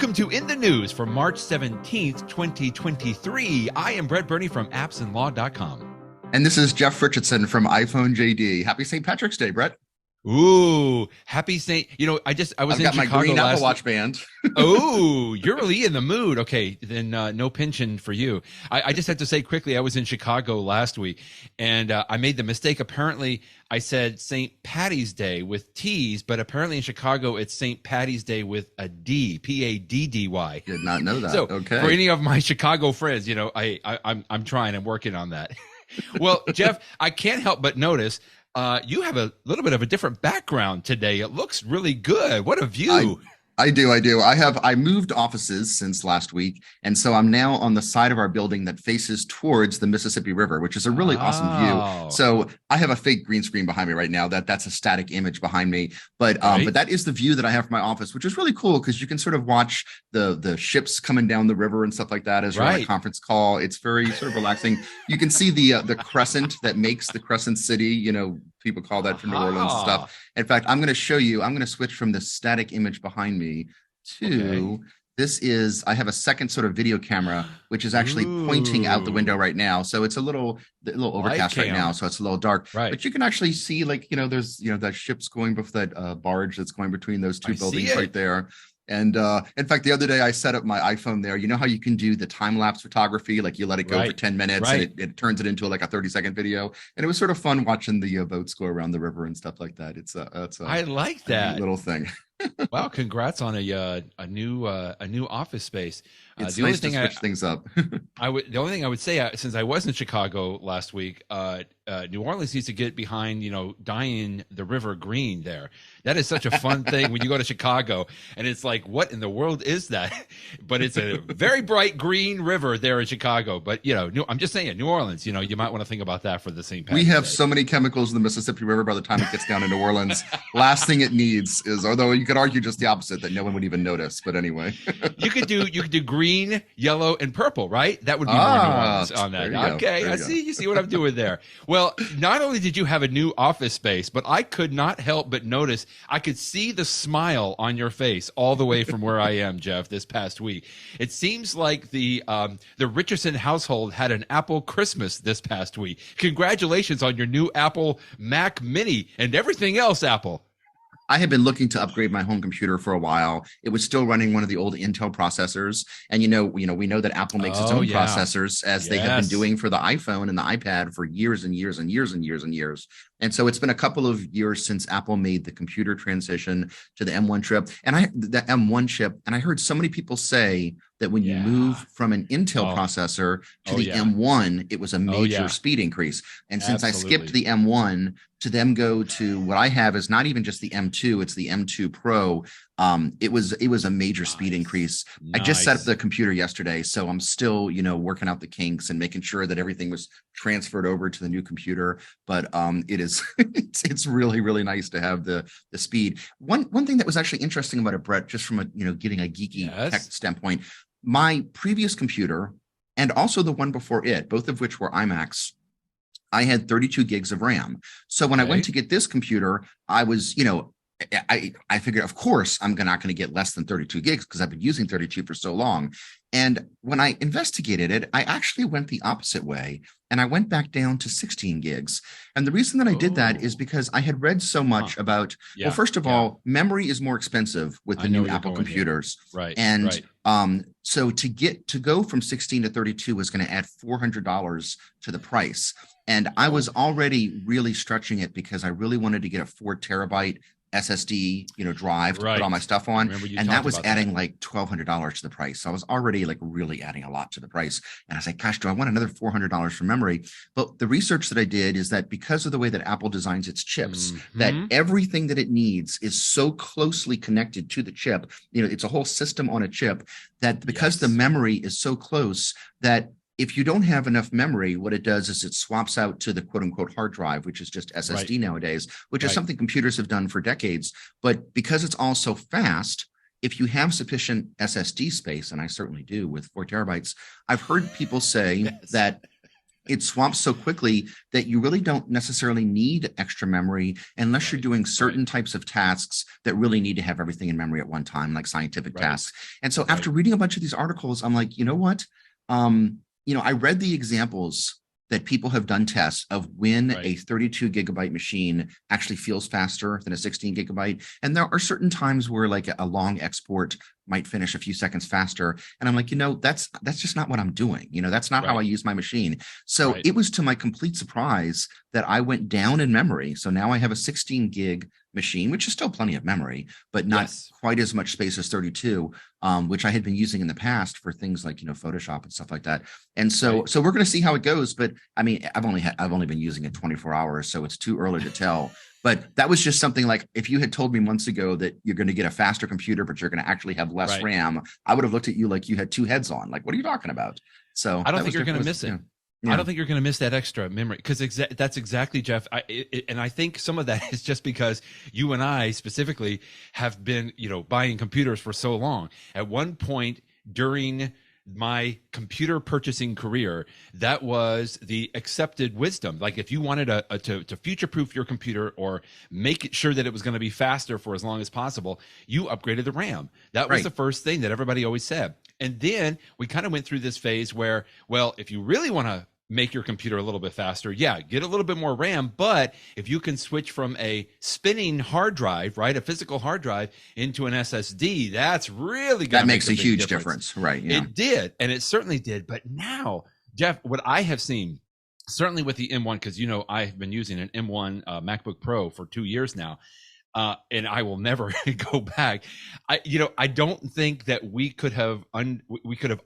Welcome to In the News for March 17th, 2023. I am Brett Burney from appsandlaw.com. And this is Jeff Richardson from iPhone JD. Happy St. Patrick's Day, Brett. Ooh, happy St. I've got my green Apple Watch band. Oh, you're really in the mood. Okay, then no pinching for you. I just have to say quickly, I was in Chicago last week, and I made the mistake. Apparently, I said St. Paddy's Day with T's, but apparently in Chicago, it's St. Paddy's Day with a D, P-A-D-D-Y. Did not know that. So okay. For any of my Chicago friends, I'm trying. I'm working on that. Well, Jeff, I can't help but notice you have a little bit of a different background today. It looks really good. What a view. I do. I moved offices since last week. And so I'm now on the side of our building that faces towards the Mississippi River, which is a really awesome view. So I have a fake green screen behind me right now. That's a static image behind me. But that is the view that I have from my office, which is really cool because you can sort of watch the ships coming down the river and stuff like that as you're on a conference call. It's very sort of relaxing. You can see the crescent that makes the Crescent City, people call that from New Orleans and stuff. In fact, I'm going to show you, I'm going to switch from the static image behind me to this I have a second sort of video camera, which is actually pointing out the window right now. So it's a little overcast right now. So it's a little dark, but you can actually see there's, that ship's going before that barge that's going between those two buildings right there. And in fact, the other day I set up my iPhone there. You know how you can do the time-lapse photography? Like you let it go for 10 minutes and it turns it into like a 30-second video. And it was sort of fun watching the boats go around the river and stuff like that. I like that little thing. Wow, congrats on a new office space. It's nice to switch things up. The only thing I would say, since I was in Chicago last week, New Orleans needs to get behind, dyeing the river green there. That is such a fun thing when you go to Chicago and it's like, what in the world is that? But it's a very bright green river there in Chicago. But, I'm just saying, New Orleans, you might want to think about that for the St. Patrick's We have Day. So many chemicals in the Mississippi River by the time it gets down to New Orleans. Last thing it needs is, although you could argue just the opposite, that no one would even notice. But anyway. You could do green, yellow, and purple, right? That would be more New Orleans on that. Okay, you see what I'm doing there. Well, not only did you have a new office space, but I could not help but notice, I could see the smile on your face all the way from where I am, Jeff, this past week. It seems like the Richardson household had an Apple Christmas this past week. Congratulations on your new Apple Mac Mini and everything else, Apple. I had been looking to upgrade my home computer for a while. It was still running one of the old Intel processors. And, we know that Apple makes its own processors, as they have been doing for the iPhone and the iPad for years and years and years and years and years. And so it's been a couple of years since Apple made the computer transition to the M1 chip. And the M1 chip, and I heard so many people say that when you move from an Intel processor to the M1, it was a major speed increase. And since I skipped the M1 to then go to what I have is not even just the M2, it's the M2 Pro. It was a major speed increase. I just set up the computer yesterday, so I'm still, working out the kinks and making sure that everything was transferred over to the new computer. But it's really, really nice to have the speed. One thing that was actually interesting about it, Brett, just from getting a geeky tech standpoint, my previous computer and also the one before it, both of which were iMacs, I had 32 gigs of RAM. So when I went to get this computer, I was, I figured, of course, I'm not going to get less than 32 gigs because I've been using 32 for so long. And when I investigated it, I actually went the opposite way and I went back down to 16 gigs. And the reason that I did that is because I had read so much about, well, first of all, memory is more expensive with the new Apple computers. So to go from 16 to 32 was going to add $400 to the price. And I was already really stretching it because I really wanted to get a 4 terabyte SSD, drive to put all my stuff on. And that was adding like $1,200 to the price. So I was already like really adding a lot to the price. And I was like, gosh, do I want another $400 for memory? But the research that I did is that because of the way that Apple designs its chips, that everything that it needs is so closely connected to the chip. It's a whole system on a chip that because the memory is so close that if you don't have enough memory, what it does is it swaps out to the quote unquote hard drive, which is just SSD nowadays, which is something computers have done for decades. But because it's all so fast, if you have sufficient SSD space, and I certainly do with 4 terabytes, I've heard people say that it swamps so quickly that you really don't necessarily need extra memory unless you're doing certain types of tasks that really need to have everything in memory at one time, like scientific tasks. And so after reading a bunch of these articles, I'm like, you know what? I read the examples that people have done tests of when a 32 gigabyte machine actually feels faster than a 16 gigabyte. And there are certain times where like a long export might finish a few seconds faster. And I'm like, that's just not what I'm doing. That's not how I use my machine. So it was to my complete surprise that I went down in memory. So now I have a 16 gig machine, which is still plenty of memory, but not quite as much space as 32, which I had been using in the past for things like, Photoshop and stuff like that. And so we're going to see how it goes. But I mean, I've only been using it 24 hours, so it's too early to tell. But that was just something like, if you had told me months ago that you're going to get a faster computer, but you're going to actually have less RAM, I would have looked at you like you had two heads on. Like, what are you talking about? So I don't think you're going to miss it. I don't think you're going to miss that extra memory, because that's exactly, Jeff. And I think some of that is just because you and I specifically have been, buying computers for so long. At one point during my computer purchasing career, that was the accepted wisdom. Like, if you wanted to future-proof your computer or make it sure that it was going to be faster for as long as possible, you upgraded the RAM. That was the first thing that everybody always said. And then we kind of went through this phase where, well, if you really want to make your computer a little bit faster, get a little bit more RAM. But if you can switch from a spinning hard drive, a physical hard drive, into an SSD, that's really going to make a huge difference. Right. Yeah. It did. And it certainly did. But now, Jeff, what I have seen, certainly with the M1, because, I've been using an M1 MacBook Pro for 2 years now. And I will never go back. I don't think that we could have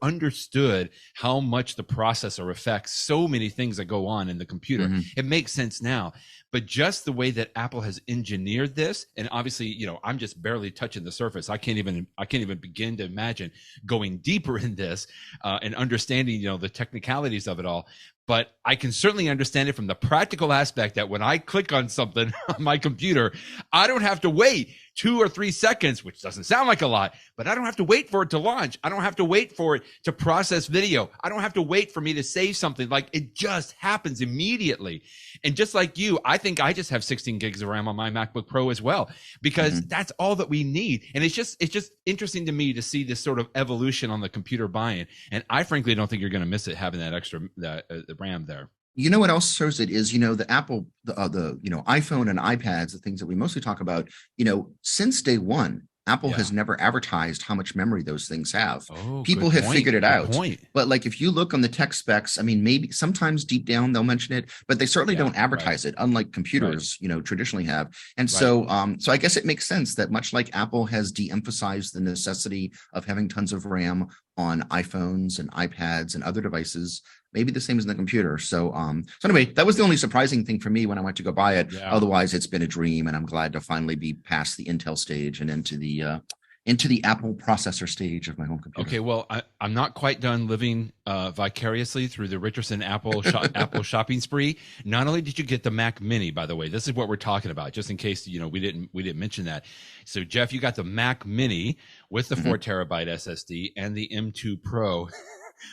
understood how much the processor affects so many things that go on in the computer. It makes sense now, but just the way that Apple has engineered this, and obviously, I'm just barely touching the surface. I can't even begin to imagine going deeper in this and understanding, the technicalities of it all. But I can certainly understand it from the practical aspect that when I click on something on my computer, I don't have to wait 2 or 3 seconds, which doesn't sound like a lot, but I don't have to wait for it to launch. I don't have to wait for it to process video. I don't have to wait for me to save something. Like, it just happens immediately. And just like you, I think I just have 16 gigs of RAM on my MacBook Pro as well, because that's all that we need. And it's just interesting to me to see this sort of evolution on the computer buying. And I frankly don't think you're going to miss it, having that extra the RAM there. What else shows it is, the Apple, the iPhone and iPads, the things that we mostly talk about, since day one, Apple has never advertised how much memory those things have. People have figured it out. But like, if you look on the tech specs, I mean, maybe sometimes deep down they'll mention it, but they certainly don't advertise it, unlike computers, traditionally have. And so I guess it makes sense that, much like Apple has de-emphasized the necessity of having tons of RAM on iPhones and iPads and other devices, maybe the same as in the computer. So anyway, that was the only surprising thing for me when I went to go buy it. Otherwise, it's been a dream, and I'm glad to finally be past the Intel stage and into the Apple processor stage of my home computer. Okay, well, I'm not quite done living vicariously through the Richardson Apple shopping spree. Not only did you get the Mac Mini, by the way, this is what we're talking about, just in case we didn't mention that. So, Jeff, you got the Mac Mini with the 4 terabyte SSD and the M2 Pro,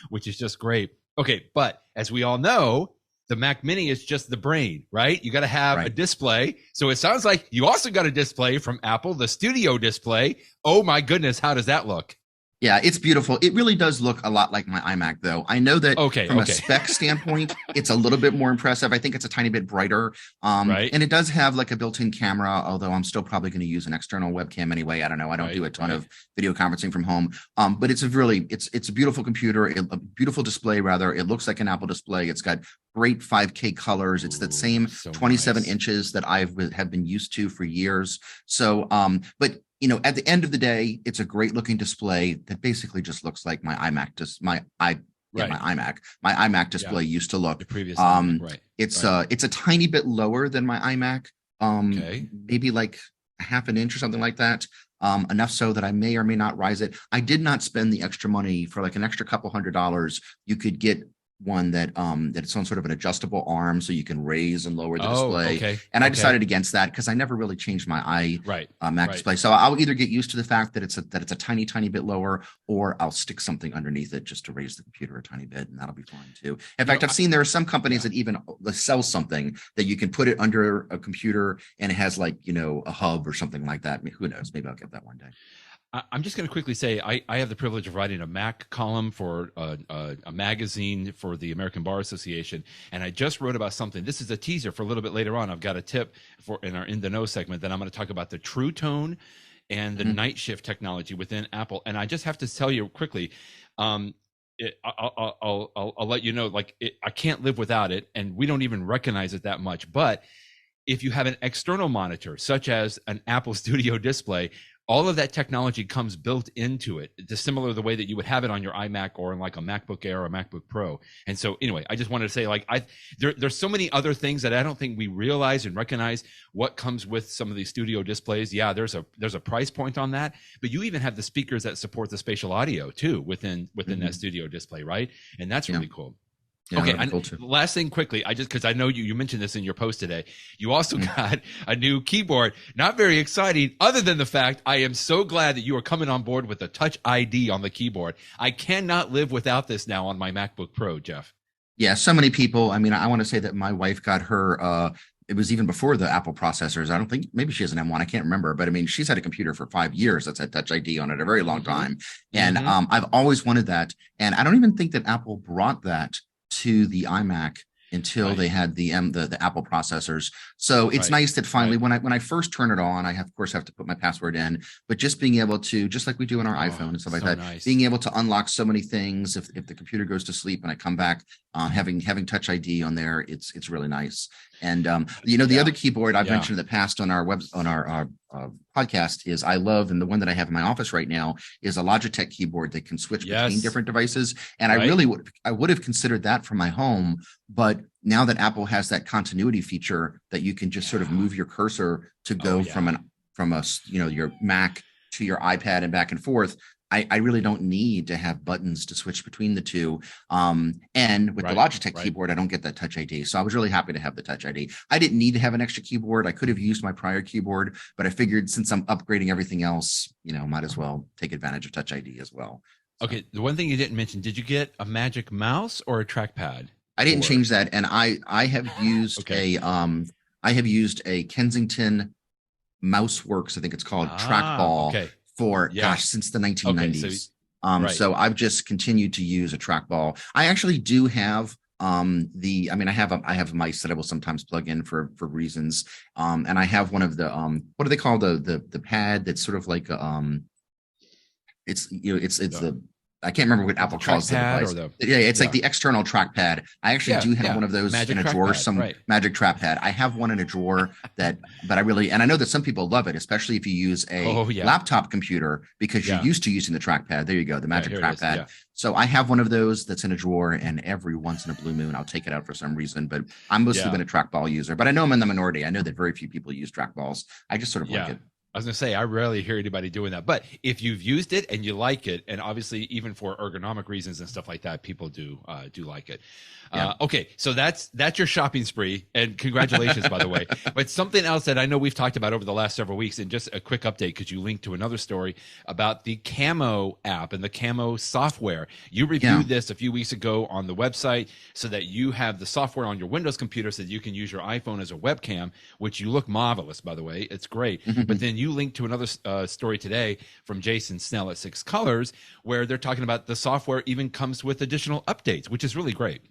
which is just great. Okay, but as we all know, the Mac Mini is just the brain, right? You got to have a display. So it sounds like you also got a display from Apple, the Studio display. Oh my goodness, how does that look? Yeah, it's beautiful. It really does look a lot like my iMac, though. I know that from a spec standpoint, it's a little bit more impressive. I think it's a tiny bit brighter. And it does have like a built-in camera, although I'm still probably going to use an external webcam anyway. I don't know. I don't do a ton of video conferencing from home. But it's a beautiful computer, a beautiful display, rather. It looks like an Apple display. It's got great 5K colors. It's that same 27 inches that have been used to for years. So, but at the end of the day, it's a great looking display that basically just looks like my iMac. My iMac display used to look. The previous it's a tiny bit lower than my iMac. Maybe like a half an inch or something like that. Enough so that I may or may not rise it. I did not spend the extra money for like an extra couple $100. You could get one that it's on sort of an adjustable arm, so you can raise and lower the display. Okay. And I decided against that because I never really changed my Mac display. So I'll either get used to the fact that it's a tiny bit lower, or I'll stick something underneath it just to raise the computer a tiny bit, and that'll be fine too. In fact, I've seen there are some companies that even sell something that you can put it under a computer and it has like, a hub or something like that. I mean, who knows? Maybe I'll get that one day. I'm just going to quickly say I have the privilege of writing a Mac column for a magazine for the American Bar Association, and I just wrote about something. This is a teaser for a little bit later on. I've got a tip for in our In the Know segment that I'm going to talk about the True Tone and the night shift technology within Apple. And I just have to tell you quickly, I'll let you know, I can't live without it, and we don't even recognize it that much. But if you have an external monitor, such as an Apple Studio display, all of that technology comes built into it, just similar to the way that you would have it on your iMac or in like a MacBook Air or a MacBook Pro. And so anyway, I just wanted to say there's so many other things that I don't think we realize and recognize what comes with some of these studio displays. Yeah, there's a price point on that, but you even have the speakers that support the spatial audio too within that studio display, right? And that's really cool. Yeah, okay, last thing quickly, because I know you mentioned this in your post today. You also got a new keyboard. Not very exciting, other than the fact I am so glad that you are coming on board with the Touch ID on the keyboard. I cannot live without this now on my MacBook Pro, Jeff. Yeah, so many people. I mean, I want to say that my wife got her. It was even before the Apple processors. I don't think, maybe she has an M1. I can't remember, but I mean, she's had a computer for 5 years that's had Touch ID on it, a very long time. And I've always wanted that. And I don't even think that Apple brought that to the iMac until they had the Apple processors. So it's nice that finally, when I first turn it on, I of course have to put my password in, but just being able to, just like we do on our iPhone and stuff like that, being able to unlock so many things. If the computer goes to sleep and I come back, having Touch ID on there, it's really nice. And the other keyboard I've mentioned in the past on our podcast is I love, and the one that I have in my office right now is a Logitech keyboard that can switch between different devices. And I would have considered that for my home, but now that Apple has that continuity feature that you can just sort of move your cursor to go from your Mac to your iPad and back and forth, I really don't need to have buttons to switch between the two. And with the Logitech keyboard, I don't get that Touch ID. So I was really happy to have the Touch ID. I didn't need to have an extra keyboard. I could have used my prior keyboard, but I figured since I'm upgrading everything else, might as well take advantage of Touch ID as well. So. Okay. The one thing you didn't mention, did you get a Magic Mouse or a trackpad? I didn't change that. And I have used a Kensington MouseWorks, I think it's called, trackball. For since the 1990s. So I've just continued to use a trackball. I actually do have I have mice that I will sometimes plug in for reasons. And I have one of the what do they call the pad that's sort of like I can't remember what Apple calls the device. It's like the external trackpad. I actually do have one of those in a drawer, Magic Trackpad. I have one in a drawer but I know that some people love it, especially if you use a laptop computer because you're used to using the trackpad. There you go, the Magic Trackpad. So I have one of those that's in a drawer, and every once in a blue moon, I'll take it out for some reason. But I'm mostly been a trackball user. But I know I'm in the minority. I know that very few people use trackballs. I just sort of like it. I was going to say, I rarely hear anybody doing that. But if you've used it and you like it, and obviously even for ergonomic reasons and stuff like that, people do like it. Okay, so that's your shopping spree, and congratulations, by the way. But something else that I know we've talked about over the last several weeks, and just a quick update because you linked to another story about the Camo app and the Camo software. You reviewed this a few weeks ago on the website so that you have the software on your Windows computer so that you can use your iPhone as a webcam, which you look marvelous, by the way. It's great. But then you linked to another story today from Jason Snell at SixColors, where they're talking about the software even comes with additional updates, which is really great.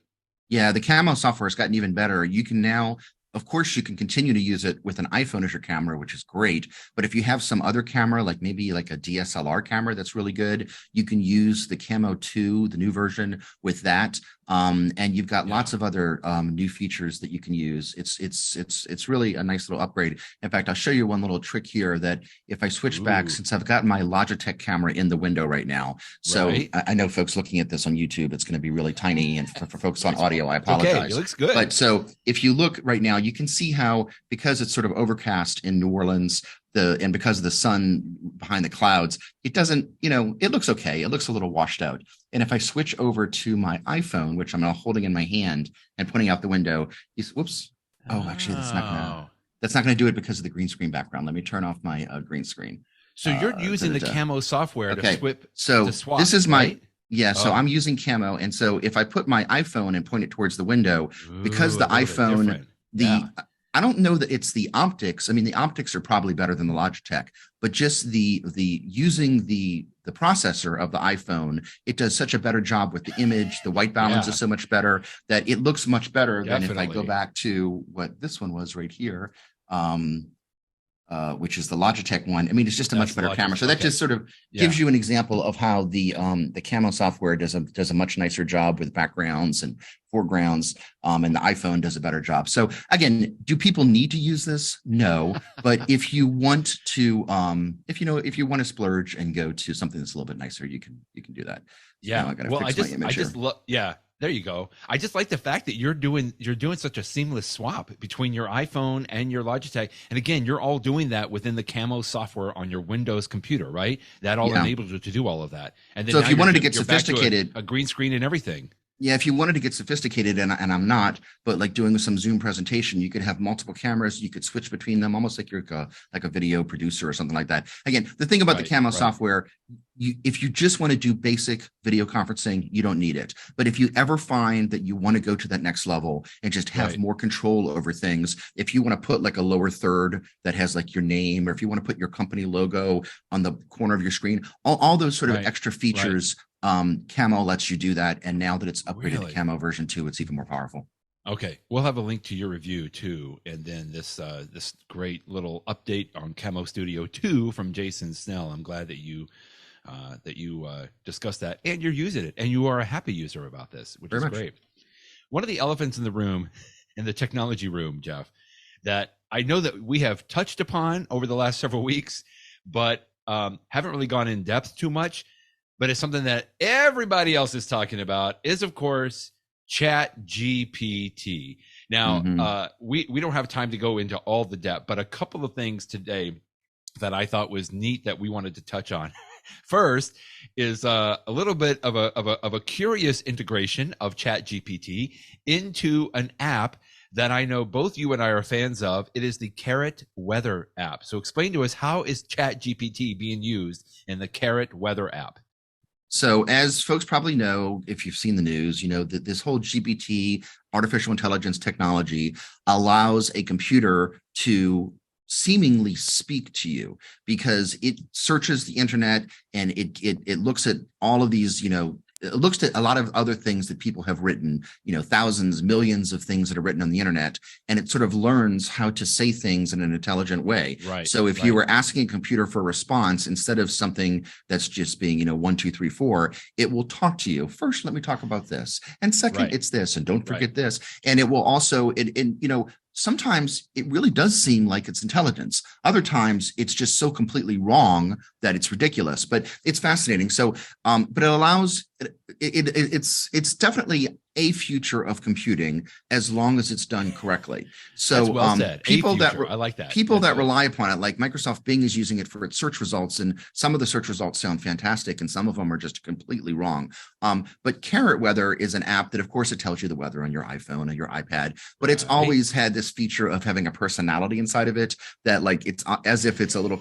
Yeah, the Camo software has gotten even better. You can now, of course, you can continue to use it with an iPhone as your camera, which is great. But if you have some other camera, like maybe like a DSLR camera that's really good, you can use the Camo 2, the new version, with that. And you've got lots of other new features that you can use. It's really a nice little upgrade. In fact, I'll show you one little trick here that if I switch back, since I've got my Logitech camera in the window right now. So I know folks looking at this on YouTube, it's going to be really tiny. And for folks on audio, I apologize. Okay, it looks good. But so if you look right now, you can see how, because it's sort of overcast in New Orleans, and because of the sun behind the clouds, it doesn't, it looks okay. It looks a little washed out. And if I switch over to my iPhone, which I'm now holding in my hand and pointing out the window, whoops. Oh, actually, that's not gonna do it because of the green screen background. Let me turn off my green screen. So you're using the Camo software to swap. This is right? So I'm using Camo. And so if I put my iPhone and point it towards the window, because the iPhone, I don't know that it's the optics. I mean, the optics are probably better than the Logitech, but just the using the processor of the iPhone, it does such a better job with the image. The white balance is so much better that it looks much better than if I go back to what this one was right here. Which is the Logitech one. I mean, it's just a much better camera. So that just sort of gives you an example of how the Camo software does a much nicer job with backgrounds and foregrounds, and the iPhone does a better job. So again, do people need to use this? No, but if you want to, if you want to splurge and go to something that's a little bit nicer, you can do that. Yeah. There you go. I just like the fact that you're doing such a seamless swap between your iPhone and your Logitech. And again, you're all doing that within the Camo software on your Windows computer, right? That all enables you to do all of that. And then so if you wanted to get sophisticated, a green screen and everything. Yeah, if you wanted to get sophisticated, and I'm not, but like doing some Zoom presentation, you could have multiple cameras. You could switch between them, almost like you're like a video producer or something like that. Again, the thing about the Camo software, if you just want to do basic video conferencing, you don't need it. But if you ever find that you want to go to that next level and just have more control over things, if you want to put like a lower third that has like your name, or if you want to put your company logo on the corner of your screen, all those sort of extra features. Camo lets you do that, and now that it's upgraded to Camo version 2, it's even more powerful. Okay, we'll have a link to your review too, and then this great little update on Camo Studio 2 from Jason Snell. I'm glad that you discussed that, and you're using it, and you are a happy user about this, which is great. One of the elephants in the room, in the technology room, Jeff, that I know that we have touched upon over the last several weeks, but haven't really gone in depth too much. But it's something that everybody else is talking about is, of course, ChatGPT. Now, we don't have time to go into all the depth, but a couple of things today that I thought was neat that we wanted to touch on. First is a little bit of a curious integration of ChatGPT into an app that I know both you and I are fans of. It is the Carrot Weather app. So explain to us, how is ChatGPT being used in the Carrot Weather app? So as folks probably know, if you've seen the news, you know that this whole GPT, artificial intelligence technology, allows a computer to seemingly speak to you, because it searches the internet and it looks at all of these, it looks at a lot of other things that people have written, thousands, millions of things that are written on the internet, and it sort of learns how to say things in an intelligent way. Right. So if you were asking a computer for a response, instead of something that's just being, 1, 2, 3, 4, it will talk to you. First, let me talk about this. And second, it's this, and don't forget this. And it will also, sometimes it really does seem like it's intelligence. Other times it's just so completely wrong that it's ridiculous, but it's fascinating. So, but it allows, it's definitely a future of computing as long as it's done correctly. So that's well said. People that I like that. People that rely upon it, like Microsoft Bing is using it for its search results, and some of the search results sound fantastic and some of them are just completely wrong. But Carrot Weather is an app that, of course, it tells you the weather on your iPhone or your iPad, but it's always had this feature of having a personality inside of it, that like it's as if it's a little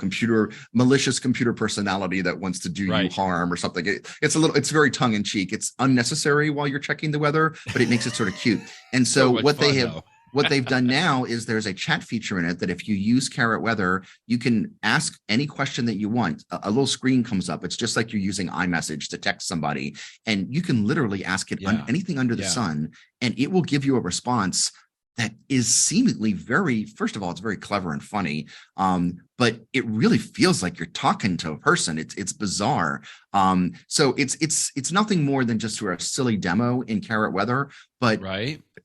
malicious computer personality that wants to do you harm or something. It's very tongue in cheek. It's unnecessary while you're checking the weather, but it makes it sort of cute. And so what they've done now is there's a chat feature in it that if you use Carrot Weather, you can ask any question that you want. A little screen comes up. It's just like you're using iMessage to text somebody, and you can literally ask it anything under the sun, and it will give you a response that is seemingly first of all, it's very clever and funny, but it really feels like you're talking to a person. It's bizarre. So it's nothing more than just a silly demo in Carrot Weather. But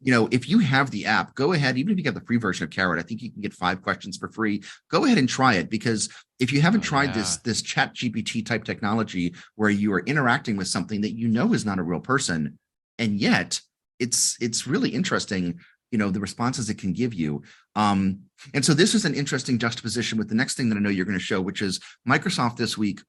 if you have the app, go ahead. Even if you get the free version of Carrot, I think you can get 5 questions for free. Go ahead and try it, because if you haven't tried this Chat GPT type technology where you are interacting with something that is not a real person, and yet it's really interesting. the responses it can give you. And so this is an interesting juxtaposition with the next thing that I know you're going to show, which is Microsoft this week.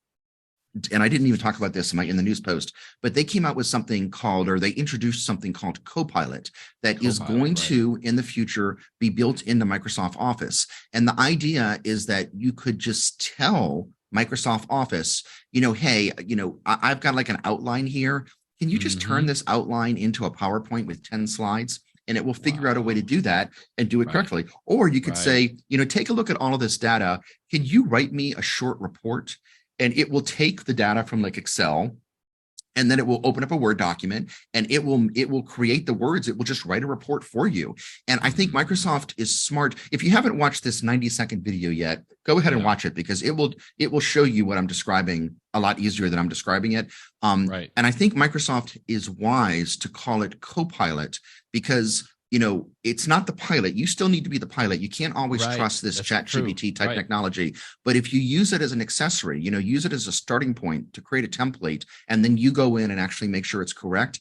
And I didn't even talk about this in the news post, but they came out with something called, or they introduced something called Copilot that is going to, in the future, be built into Microsoft Office. And the idea is that you could just tell Microsoft Office, hey, I've got like an outline here. Can you just turn this outline into a PowerPoint with 10 slides? And it will figure out a way to do that and do it correctly. Or you could say, take a look at all of this data. Can you write me a short report? And it will take the data from like Excel, and then it will open up a Word document, and it will create the words. It will just write a report for you. And I think Microsoft is smart. If you haven't watched this 90-second video yet, go ahead and watch it, because it will show you what I'm describing a lot easier than I'm describing it. And I think Microsoft is wise to call it Copilot, because it's not the pilot. You still need to be the pilot. You can't always trust this ChatGPT type technology. But if you use it as an accessory, use it as a starting point to create a template, and then you go in and actually make sure it's correct.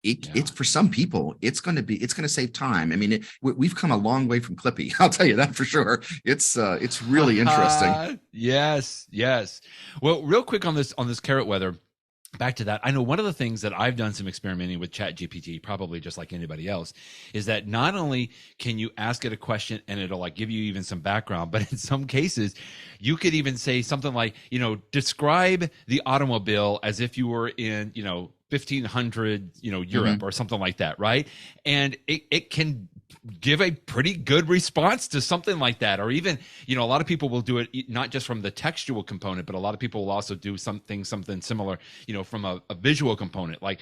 It's for some people, it's going to save time. I mean, we've come a long way from Clippy. I'll tell you that for sure. It's really interesting. Yes. Well, real quick on this carrot weather. Back to that, I know one of the things that I've done some experimenting with ChatGPT, probably just like anybody else, is that not only can you ask it a question and it'll like give you even some background, but in some cases, you could even say something like, describe the automobile as if you were in, 1500, Europe or something like that, right? And it can give a pretty good response to something like that. Or even, a lot of people will do it not just from the textual component, but a lot of people will also do something similar, from a visual component, like,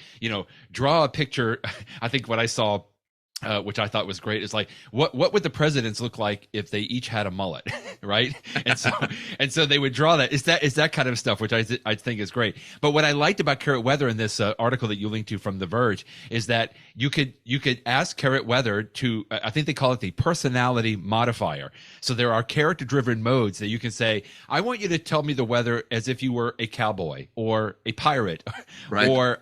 draw a picture. I think what I saw, which I thought was great, is like, what would the presidents look like if they each had a mullet, right? And so they would draw that. It's that kind of stuff, which I think is great. But what I liked about Carrot Weather in this article that you linked to from The Verge is that you could ask Carrot Weather to, I think they call it the personality modifier. So there are character-driven modes that you can say, I want you to tell me the weather as if you were a cowboy or a pirate or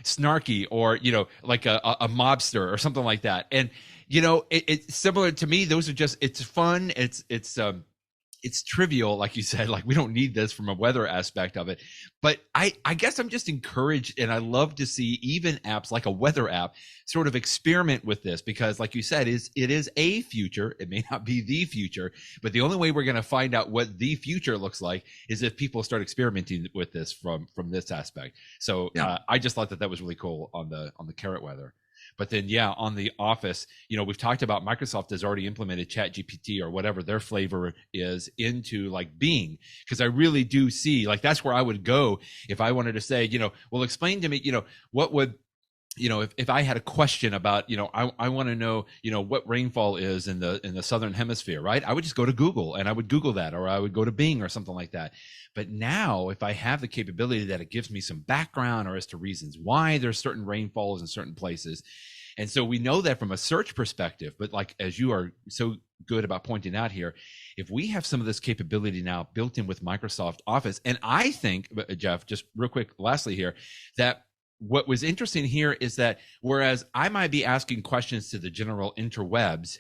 snarky or, like a mobster or something like that. And it's similar to me. Those are just, it's fun. It's trivial, like you said. Like, we don't need this from a weather aspect of it. But I guess I'm just encouraged, and I love to see even apps like a weather app sort of experiment with this, because, like you said, it is a future. It may not be the future, but the only way we're going to find out what the future looks like is if people start experimenting with this from this aspect. So I just thought that was really cool on the Carrot Weather. But then, on the Office, we've talked about Microsoft has already implemented ChatGPT or whatever their flavor is into like Bing, because I really do see, like, that's where I would go if I wanted to say, well, explain to me, what would, if I had a question about, I want to know, what rainfall is in the southern hemisphere, right? I would just go to Google and I would Google that, or I would go to Bing or something like that. But now, if I have the capability that it gives me some background or as to reasons why there's certain rainfalls in certain places. And so we know that from a search perspective, but like, as you are so good about pointing out here, if we have some of this capability now built in with Microsoft Office, and I think, Jeff, just real quick, lastly here, that what was interesting here is that whereas I might be asking questions to the general interwebs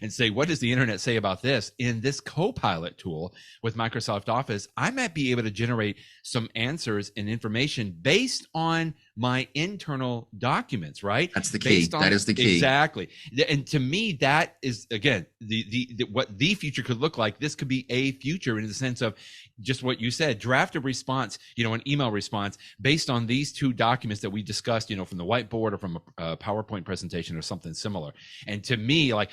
and say, what does the internet say about this? In this Copilot tool with Microsoft Office, I might be able to generate some answers and information based on my internal documents, right? That's the key. That is the key. Exactly. And to me, that is, again, the what the future could look like. This could be a future in the sense of just what you said, draft a response, an email response based on these two documents that we discussed, from the whiteboard or from a PowerPoint presentation or something similar. And to me, like,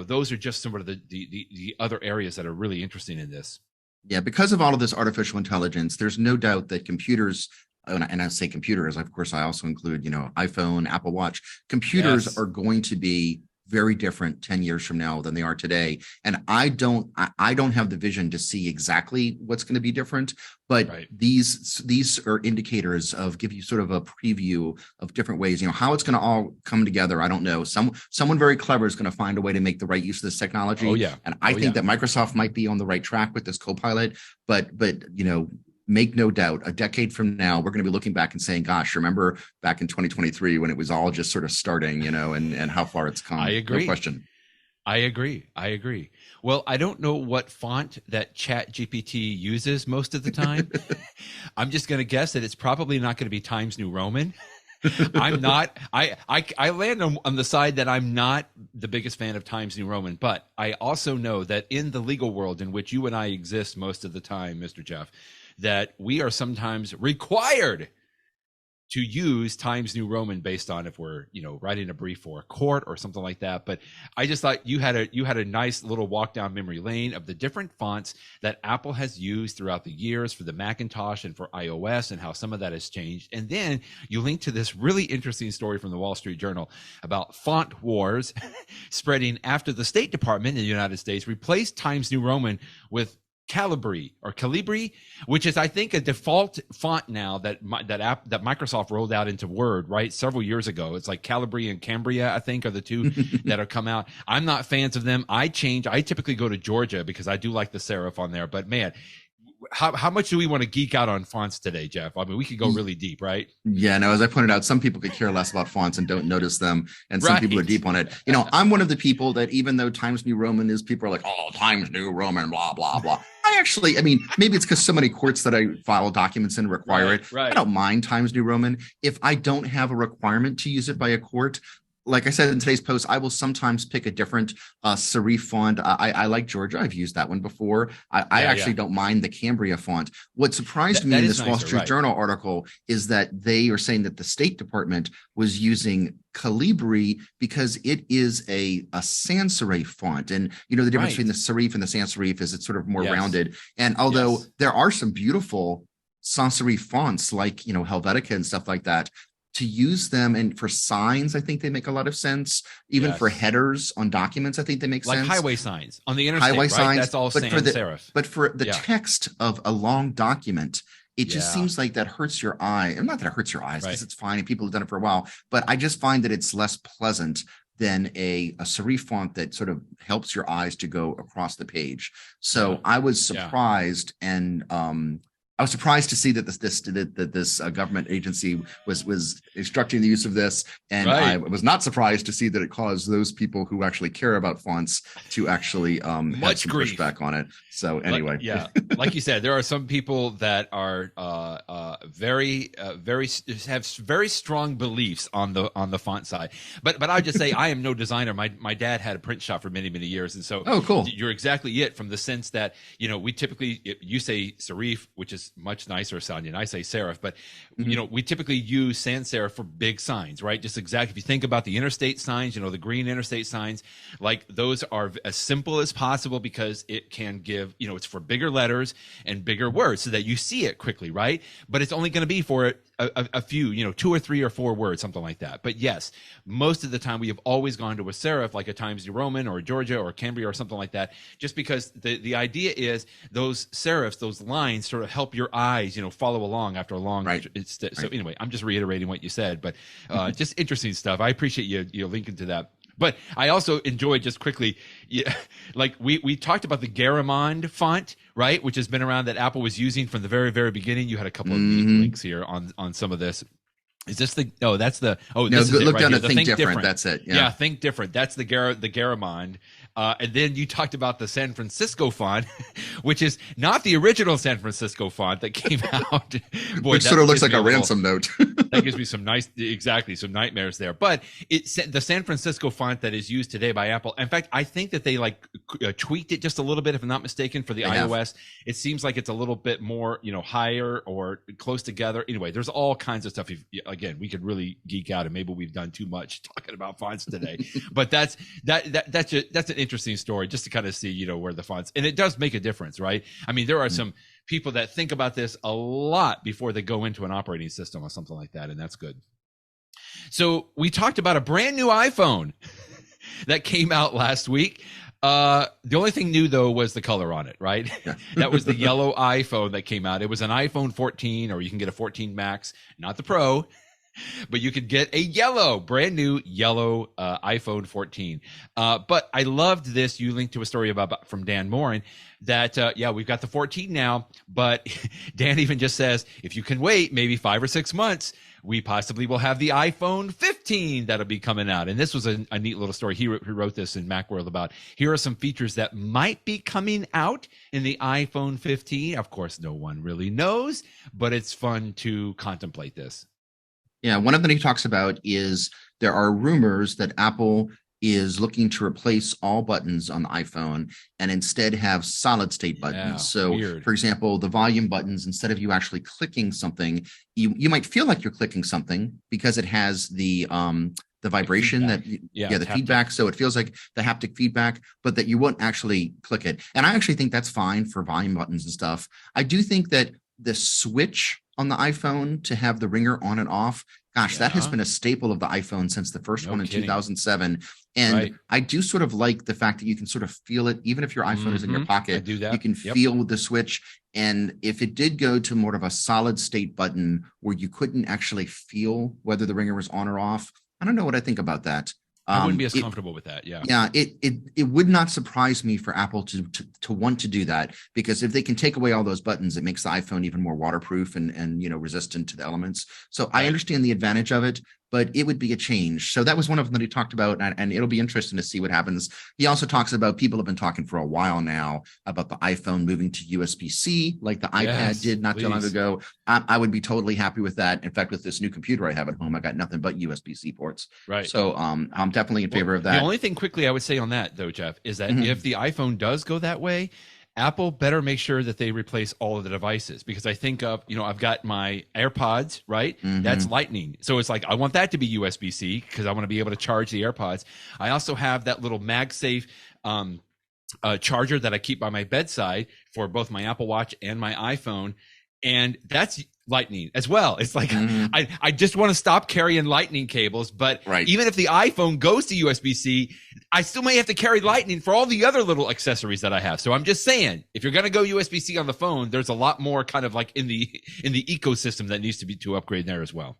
those are just some of the other areas that are really interesting in this. Yeah, because of all of this artificial intelligence, there's no doubt that computers, and I say computers, of course, I also include, iPhone, Apple Watch. Computers are going to be very different 10 years from now than they are today. And I don't have the vision to see exactly what's going to be different, but these are indicators of give you sort of a preview of different ways, how it's going to all come together. I don't know. Someone very clever is going to find a way to make the right use of this technology. And I think that Microsoft might be on the right track with this Copilot, but make no doubt, a decade from now, we're going to be looking back and saying, gosh, remember back in 2023 when it was all just sort of starting, and how far it's come. I agree. No question. I agree. Well, I don't know what font that ChatGPT uses most of the time. I'm just going to guess that it's probably not going to be Times New Roman. I'm not. I land on the side that I'm not the biggest fan of Times New Roman, but I also know that in the legal world in which you and I exist most of the time, Mr. Jeff, that we are sometimes required to use Times New Roman based on if we're, writing a brief for a court or something like that. But I just thought you had a nice little walk down memory lane of the different fonts that Apple has used throughout the years for the Macintosh and for iOS and how some of that has changed. And then you link to this really interesting story from the Wall Street Journal about font wars spreading after the State Department in the United States replaced Times New Roman with Calibri, which is, I think, a default font now that Microsoft rolled out into Word, right, several years ago. It's like Calibri and Cambria, I think, are the two that have come out. I'm not fans of them. I typically go to Georgia because I do like the serif on there. But man, how much do we want to geek out on fonts today, Jeff? I mean, we could go really deep, right? Yeah, no, as I pointed out, some people could care less about fonts and don't notice them, and some people are deep on it. I'm one of the people that, even though Times New Roman is, people are like, oh, Times New Roman, blah, blah, blah. Maybe it's because so many courts that I file documents in require it. Right. I don't mind Times New Roman. If I don't have a requirement to use it by a court, like I said in today's post, I will sometimes pick a different serif font. I like Georgia. I've used that one before. I actually don't mind the Cambria font. What surprised me in this Wall Street Journal article is that they are saying that the State Department was using Calibri because it is a sans serif font. And, the difference between the serif and the sans serif is it's sort of more rounded. And although there are some beautiful sans serif fonts like, Helvetica and stuff like that, to use them, and for signs, I think they make a lot of sense. Even for headers on documents, I think they make sense. Like highway signs on the interstate, highway signs, that's all sans serif. But for the text of a long document, it just seems like that hurts your eye. And not that it hurts your eyes, because it's fine and people have done it for a while. But I just find that it's less pleasant than a serif font that sort of helps your eyes to go across the page. So I was surprised and I was surprised to see that this government agency was instructing the use of this, and I was not surprised to see that it caused those people who actually care about fonts to actually have some pushback on it. So anyway, like you said, there are some people that are very strong beliefs on the font side. But I would just say I am no designer. My dad had a print shop for many years, and so cool. You're exactly it, from the sense that we typically, you say serif, which is much nicer sounding. I say serif, but we typically use sans serif for big signs, right? Just exactly. If you think about the interstate signs, the green interstate signs, like those are as simple as possible because it can give, it's for bigger letters and bigger words so that you see it quickly, right? But it's only going to be for a few, 2 or 3 or 4 words, something like that. But yes, most of the time we have always gone to a serif, like a Times New Roman or a Georgia or a Cambria or something like that, just because the idea is those serifs, those lines sort of help your eyes, follow along after a long. So anyway, I'm just reiterating what you said, but just interesting stuff. I appreciate you linking to that. But I also enjoyed, just quickly, like we talked about the Garamond font, right, which has been around, that Apple was using from the very beginning. You had a couple of neat links here on some of this. Is this the? Oh, that's the. Oh, no, this is look it right down here. to Think Different. That's it. Yeah, Think Different. That's the Garamond. And then you talked about the San Francisco font, which is not the original San Francisco font that came out. Boy, which sort of looks like a ransom note. That gives me some some nightmares there. But it's the San Francisco font that is used today by Apple. In fact, I think that they tweaked it just a little bit, if I'm not mistaken, for the iOS. It seems like it's a little bit more, higher or close together. Anyway, there's all kinds of stuff. Again, we could really geek out, and maybe we've done too much talking about fonts today. But that's an interesting story, just to kind of see, where the fonts, and it does make a difference, right? I mean, there are some people that think about this a lot before they go into an operating system or something like that, and that's good. So we talked about a brand new iPhone that came out last week. The only thing new, though, was the color on it, right? Yeah. That was the yellow iPhone that came out. It was an iPhone 14, or you can get a 14 Max, not the Pro. But you could get a brand new yellow iPhone 14. But I loved this. You linked to a story from Dan Moren that, we've got the 14 now, but Dan even just says, if you can wait maybe 5 or 6 months, we possibly will have the iPhone 15 that'll be coming out. And this was a neat little story. He wrote this in Macworld about, here are some features that might be coming out in the iPhone 15. Of course, no one really knows, but it's fun to contemplate this. Yeah, one of them he talks about is there are rumors that Apple is looking to replace all buttons on the iPhone and instead have solid state buttons. Yeah, so, weird. For example, the volume buttons, instead of you actually clicking something, you might feel like you're clicking something because it has the vibration the feedback. So it feels like the haptic feedback, but that you won't actually click it. And I actually think that's fine for volume buttons and stuff. I do think that the switch on the iPhone to have the ringer on and off, that has been a staple of the iPhone since the first one in 2007. And I do sort of like the fact that you can sort of feel it, even if your iPhone is in your pocket, you can feel the switch. And if it did go to more of a solid state button where you couldn't actually feel whether the ringer was on or off, I don't know what I think about that. I wouldn't be as comfortable with that. Yeah. It would not surprise me for Apple to want to do that, because if they can take away all those buttons, it makes the iPhone even more waterproof and resistant to the elements. So I understand the advantage of it, but it would be a change. So that was one of them that he talked about, and it'll be interesting to see what happens. He also talks about, people have been talking for a while now about the iPhone moving to USB-C, like the iPad did not too long ago. I would be totally happy with that. In fact, with this new computer I have at home, I got nothing but USB-C ports. Right. So I'm definitely in favor of that. The only thing quickly I would say on that, though, Jeff, is that if the iPhone does go that way, Apple better make sure that they replace all of the devices, because I think of, I've got my AirPods, right? That's Lightning. So it's like, I want that to be USB-C because I want to be able to charge the AirPods. I also have that little MagSafe charger that I keep by my bedside for both my Apple Watch and my iPhone. And that's Lightning as well. It's like, I just want to stop carrying Lightning cables, but even if the iPhone goes to USB-C, I still may have to carry Lightning for all the other little accessories that I have. So I'm just saying, if you're going to go USB-C on the phone, there's a lot more kind of like in the ecosystem that needs to upgrade there as well.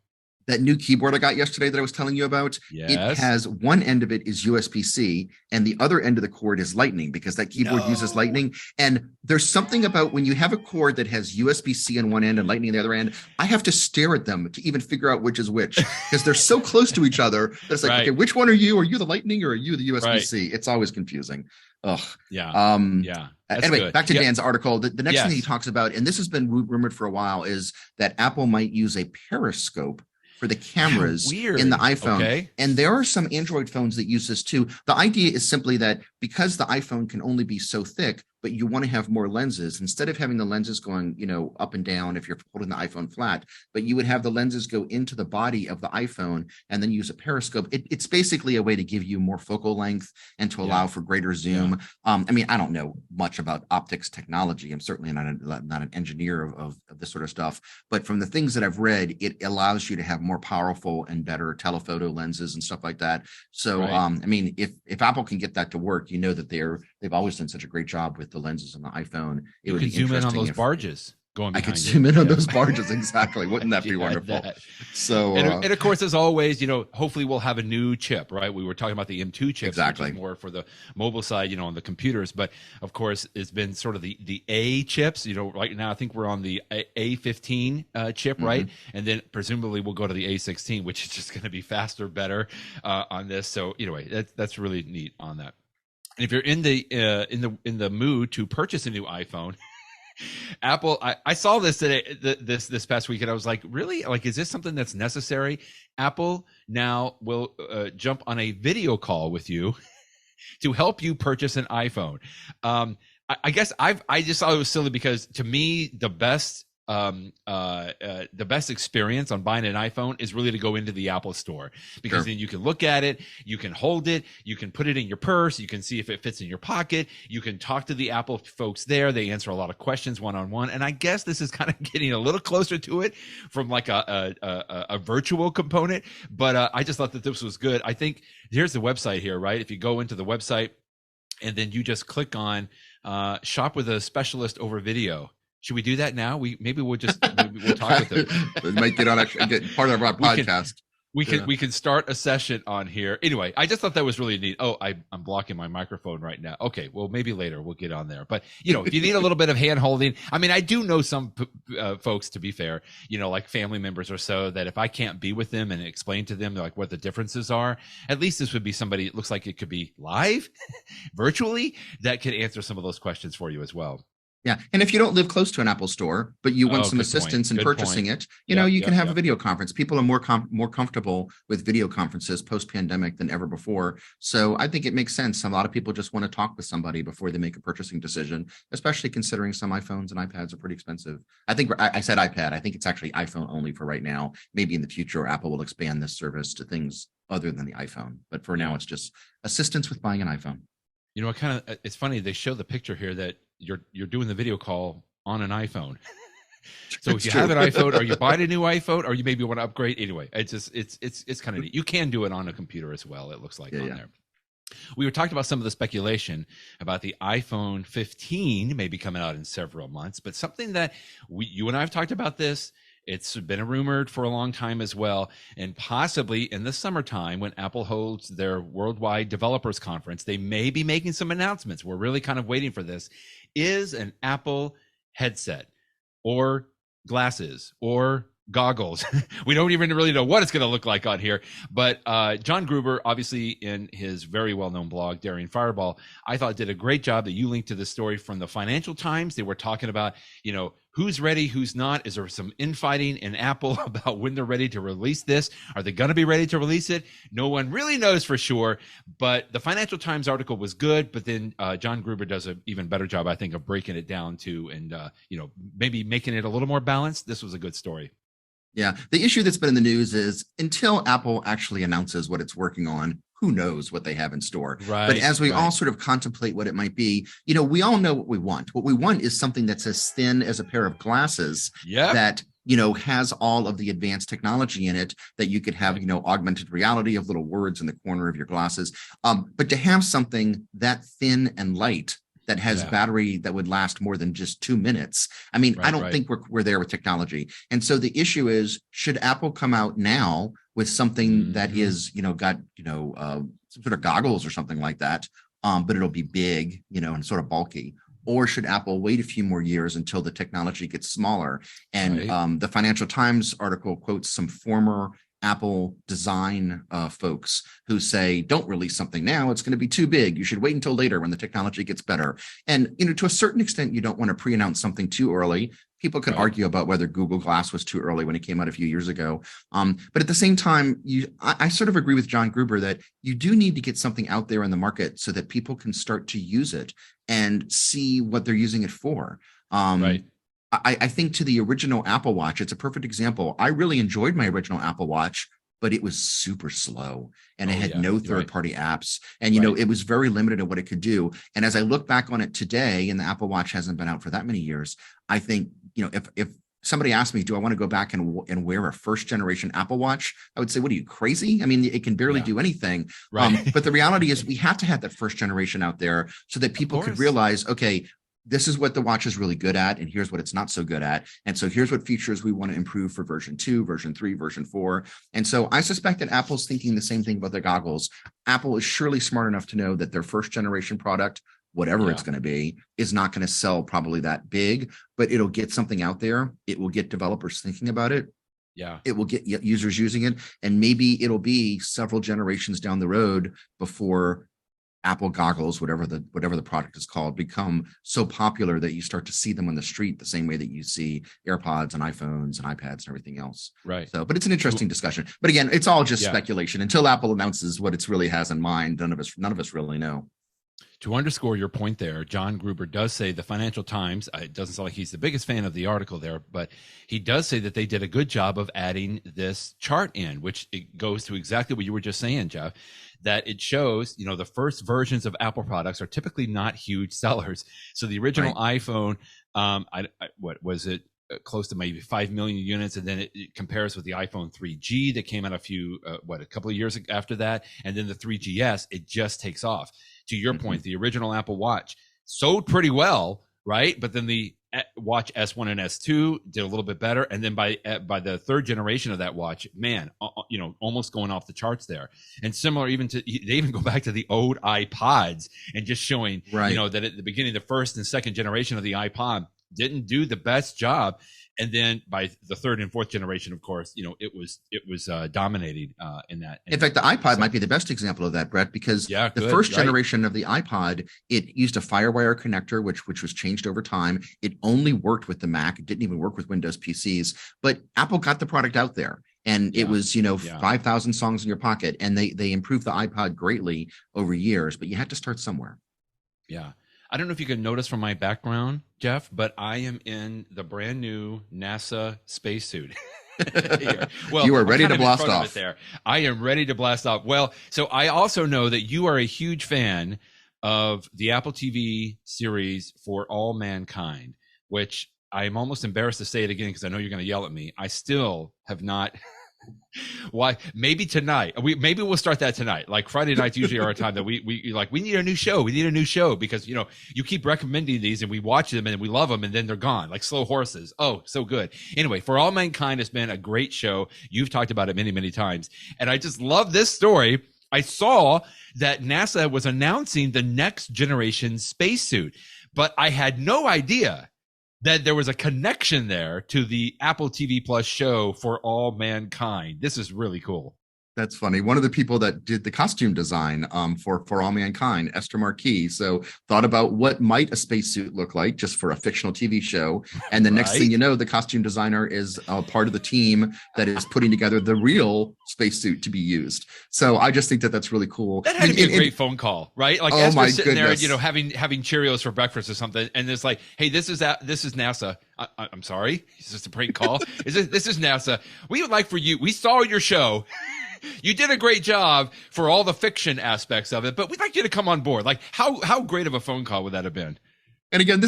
That new keyboard I got yesterday that I was telling you about, it has one end of it is USB-C and the other end of the cord is Lightning, because that keyboard uses Lightning. And there's something about when you have a cord that has USB-C on one end and Lightning on the other end, I have to stare at them to even figure out which is which, because they're so close to each other that it's like, okay, which one are you? Are you the Lightning or are you the USB-C? It's always confusing. Ugh. Anyway, good. Back to Dan's article. The next thing he talks about, and this has been rumored for a while, is that Apple might use a periscope for the cameras in the iPhone. Okay. And there are some Android phones that use this too. The idea is simply that because the iPhone can only be so thick, but you want to have more lenses, instead of having the lenses going, up and down if you're holding the iPhone flat, but you would have the lenses go into the body of the iPhone and then use a periscope. It's basically a way to give you more focal length and to allow for greater zoom. I don't know much about optics technology. I'm certainly not an engineer of this sort of stuff, but from the things that I've read, it allows you to have more powerful and better telephoto lenses and stuff like that. So, if Apple can get that to work, that they've always done such a great job with the lenses on the iPhone. It would be zoom in on those barges going behind. I could zoom in on those barges. Exactly. Wouldn't that be wonderful? So, and of course, as always, hopefully we'll have a new chip, right? We were talking about the M2 chip, exactly, which is more for the mobile side, on the computers. But of course, it's been sort of the A chips. Right now, I think we're on the A15 chip, right? And then presumably we'll go to the A16, which is just going to be faster, better on this. So anyway, that's really neat on that. And if you're in the mood to purchase a new iPhone, Apple, I saw this today, this past week, and I was like, really? Like, is this something that's necessary? Apple now will jump on a video call with you to help you purchase an iPhone. I guess I just thought it was silly, because to me, the best experience on buying an iPhone is really to go into the Apple store, because then you can look at it, you can hold it, you can put it in your purse, you can see if it fits in your pocket, you can talk to the Apple folks there. They answer a lot of questions one-on-one. And I guess this is kind of getting a little closer to it from like a virtual component. But I just thought that this was good. I think here's the website here, right? If you go into the website and then you just click on shop with a specialist over video, Should we do that now? Maybe we'll talk with them. We might get part of our podcast. We can start a session on here. Anyway, I just thought that was really neat. Oh, I'm blocking my microphone right now. Okay, well, maybe later we'll get on there. But, if you need a little bit of hand holding, I mean, I do know some folks, to be fair, like family members or so, that if I can't be with them and explain to them like what the differences are, at least this would be somebody, it looks like it could be live, virtually, that could answer some of those questions for you as well. Yeah. And if you don't live close to an Apple store, but you want some assistance in purchasing it, you can have a video conference. People are more comfortable with video conferences post-pandemic than ever before. So I think it makes sense. A lot of people just want to talk with somebody before they make a purchasing decision, especially considering some iPhones and iPads are pretty expensive. I think I said iPad. I think it's actually iPhone only for right now. Maybe in the future, Apple will expand this service to things other than the iPhone. But for now, it's just assistance with buying an iPhone. It's funny. They show the picture here that you're doing the video call on an iPhone. So if you have an iPhone, or you buy a new iPhone, or you maybe want to upgrade, anyway, it's kind of neat. You can do it on a computer as well. It looks like there. We were talking about some of the speculation about the iPhone 15 maybe coming out in several months, but something that you and I have talked about this. It's been rumored for a long time as well, and possibly in the summertime when Apple holds their worldwide developers conference, they may be making some announcements. We're really kind of waiting for this. Is an Apple headset or glasses or goggles. We don't even really know what it's going to look like on here, but John Gruber, obviously in his very well-known blog, Daring Fireball, I thought did a great job that you linked to the story from the Financial Times. They were talking about, who's ready, who's not. Is there some infighting in Apple about when they're ready to release this? Are they going to be ready to release it? No one really knows for sure, but the Financial Times article was good, but then John Gruber does an even better job, I think, of breaking it down too, and maybe making it a little more balanced. This was a good story. Yeah, the issue that's been in the news is until Apple actually announces what it's working on, who knows what they have in store. Right, but as we all sort of contemplate what it might be, we all know what we want. What we want is something that's as thin as a pair of glasses that, has all of the advanced technology in it that you could have, augmented reality of little words in the corner of your glasses. But to have something that thin and light that has battery that would last more than just 2 minutes. I mean, I don't think we're there with technology. And so the issue is, should Apple come out now with something that is, got, some sort of goggles or something like that, but it'll be big, and sort of bulky? Or should Apple wait a few more years until the technology gets smaller? And the Financial Times article quotes some former Apple design folks who say, don't release something now, it's going to be too big. You should wait until later when the technology gets better. And, to a certain extent, you don't want to pre-announce something too early. People could argue about whether Google Glass was too early when it came out a few years ago. But at the same time, I sort of agree with John Gruber that you do need to get something out there in the market so that people can start to use it and see what they're using it for. I think to the original Apple Watch, it's a perfect example. I really enjoyed my original Apple Watch, but it was super slow and it had no third-party apps. And, it was very limited in what it could do. And as I look back on it today, and the Apple Watch hasn't been out for that many years, I think, if somebody asked me, do I want to go back and wear a first generation Apple Watch? I would say, what are you, crazy? I mean, it can barely do anything. But the reality is we have to have that first generation out there so that people could realize, okay, this is what the watch is really good at, and here's what it's not so good at. And so here's what features we want to improve for version 2, version 3, version 4. And so I suspect that Apple's thinking the same thing about their goggles. Apple is surely smart enough to know that their first generation product, whatever it's going to be, is not going to sell probably that big, but it'll get something out there. It will get developers thinking about it. It will get users using it. And maybe it'll be several generations down the road before Apple goggles, whatever the product is called, become so popular that you start to see them on the street the same way that you see AirPods and iPhones and iPads and everything else. So, but it's an interesting discussion. But again, it's all just speculation until Apple announces what it really has in mind. None of us really know. To underscore your point there, John Gruber does say the Financial Times, it doesn't sound like he's the biggest fan of the article there, but he does say that they did a good job of adding this chart in, which it goes to exactly what you were just saying, Jeff, that it shows, the first versions of Apple products are typically not huge sellers. So the original iPhone, what was it? Close to maybe 5 million units, and then it compares with the iPhone 3G that came out a couple of years after that, and then the 3GS, it just takes off. To your point, the original Apple Watch sold pretty well, right? But then the watch S1 and S2 did a little bit better, and then by the third generation of that watch, man, almost going off the charts there. And similar, even to, they even go back to the old iPods and just showing, that at the beginning, the first and second generation of the iPod didn't do the best job. And then by the third and fourth generation, of course, it was dominating in that. In fact, the iPod might be the best example of that, Brett, because the first generation of the iPod, it used a FireWire connector, which was changed over time. It only worked with the Mac. It didn't even work with Windows PCs. But Apple got the product out there. And it was, 5,000 songs in your pocket. And they improved the iPod greatly over years. But you had to start somewhere. Yeah. I don't know if you can notice from my background, Jeff, but I am in the brand new NASA spacesuit. Well, you are ready to blast off. There, I am ready to blast off. Well, so I also know that you are a huge fan of the Apple TV series For All Mankind, which I am almost embarrassed to say it again because I know you're going to yell at me. I still have not. Why? Maybe tonight. Maybe we'll start that tonight. Like Friday nights usually are a time that we need a new show. We need a new show because you keep recommending these and we watch them and we love them and then they're gone like slow horses. Oh, so good. Anyway, For All Mankind has been a great show. You've talked about it many, many times, and I just love this story. I saw that NASA was announcing the next generation spacesuit, but I had no idea that there was a connection there to the Apple TV Plus show For All Mankind. This is really cool. That's funny. One of the people that did the costume design for All Mankind, Esther Marquis, so thought about what might a spacesuit look like just for a fictional TV show. And the next thing you know, the costume designer is part of the team that is putting together the real spacesuit to be used. So I just think that that's really cool. That had to be a great phone call, right? Like Esther's sitting there, having Cheerios for breakfast or something, and it's like, hey, this is NASA. I'm sorry, is this a prank call? This is NASA. We would like for you. We saw your show. You did a great job for all the fiction aspects of it, but we'd like you to come on board. Like, how great of a phone call would that have been? And again,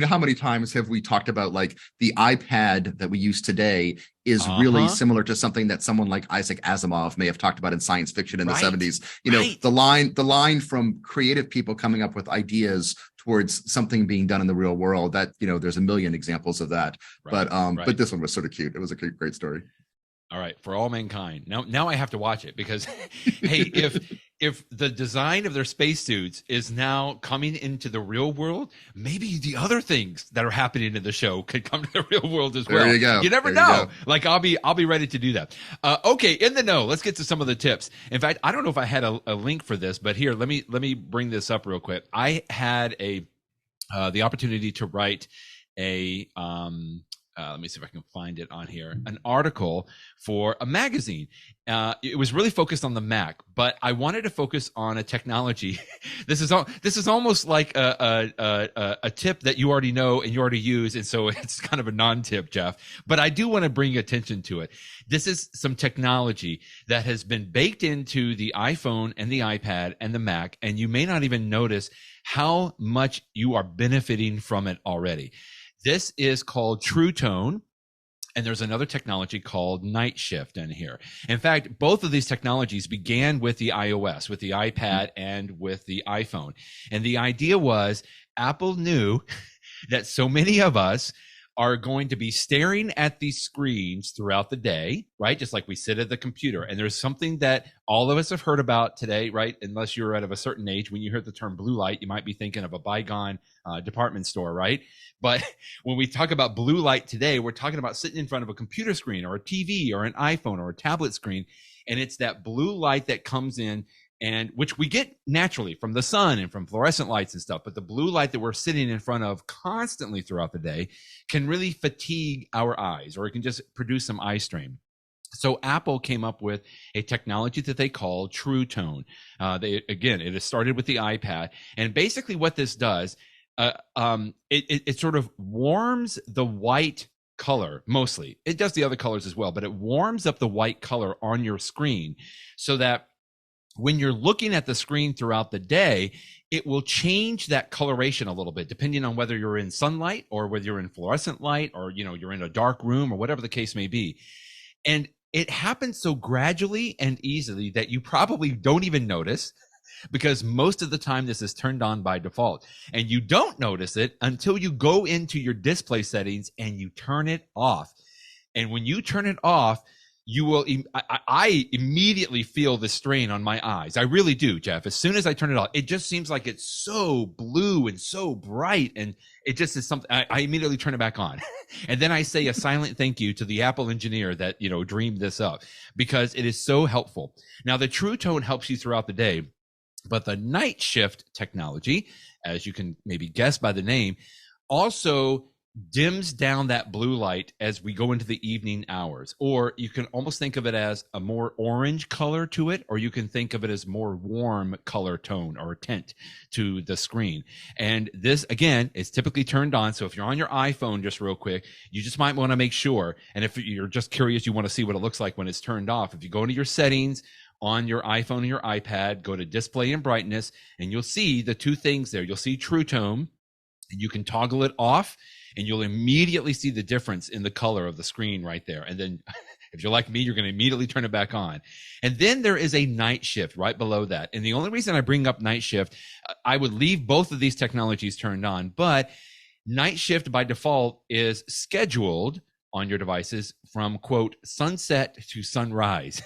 how many times have we talked about like the iPad that we use today is really similar to something that someone like Isaac Asimov may have talked about in science fiction in the 70s. The line from creative people coming up with ideas towards something being done in the real world, that, there's a million examples of that. But this one was sort of cute. It was a great story. All right, For All Mankind. Now I have to watch it because, hey, if the design of their spacesuits is now coming into the real world, maybe the other things that are happening in the show could come to the real world as well. There you go. You never know. Like I'll be ready to do that. Okay, in the know. Let's get to some of the tips. In fact, I don't know if I had a link for this, but here, let me bring this up real quick. I had the opportunity to write a let me see if I can find it on here, an article for a magazine. It was really focused on the Mac, but I wanted to focus on a technology. This is almost like a tip that you already know and you already use, and so it's kind of a non-tip, Jeff. But I do want to bring attention to it. This is some technology that has been baked into the iPhone and the iPad and the Mac, and you may not even notice how much you are benefiting from it already. This is called True Tone, and there's another technology called Night Shift in here. In fact, both of these technologies began with the iOS, with the iPad, and with the iPhone. And the idea was Apple knew that so many of us are going to be staring at these screens throughout the day, right? Just like we sit at the computer. And there's something that all of us have heard about today, right? Unless you're at a certain age, when you hear the term blue light, you might be thinking of a bygone department store, right? But when we talk about blue light today, we're talking about sitting in front of a computer screen or a TV or an iPhone or a tablet screen. And it's that blue light that comes in, and which we get naturally from the sun and from fluorescent lights and stuff. But the blue light that we're sitting in front of constantly throughout the day can really fatigue our eyes, or it can just produce some eye strain. So Apple came up with a technology that they call True Tone. It has started with the iPad. And basically what this does, it sort of warms the white color mostly. It does the other colors as well, but it warms up the white color on your screen so that when you're looking at the screen throughout the day, it will change that coloration a little bit, depending on whether you're in sunlight or whether you're in fluorescent light, or, you're in a dark room or whatever the case may be. And it happens so gradually and easily that you probably don't even notice. because most of the time this is turned on by default, and you don't notice it until you go into your display settings and you turn it off. And when you turn it off, you will, I immediately feel the strain on my eyes. I really do, Jeff. As soon as I turn it off, it just seems like it's so blue and so bright. And it just is something, I immediately turn it back on. And then I say a silent thank you to the Apple engineer that, dreamed this up, because it is so helpful. Now, the True Tone helps you throughout the day, but the night shift technology, as you can maybe guess by the name, also dims down that blue light as we go into the evening hours. Or you can almost think of it as a more orange color to it, or you can think of it as more warm color tone or tint to the screen. And this, again, is typically turned on. So if you're on your iPhone, just real quick, you just might want to make sure. And if you're just curious, you want to see what it looks like when it's turned off, if you go into your settings on your iPhone or your iPad, go to display and brightness, and you'll see the two things there. You'll see True Tone, and you can toggle it off, and you'll immediately see the difference in the color of the screen right there. And then if you're like me, you're going to immediately turn it back on. And then there is a night shift right below that. And the only reason I bring up night shift, I would leave both of these technologies turned on, but night shift by default is scheduled on your devices from, quote, sunset to sunrise.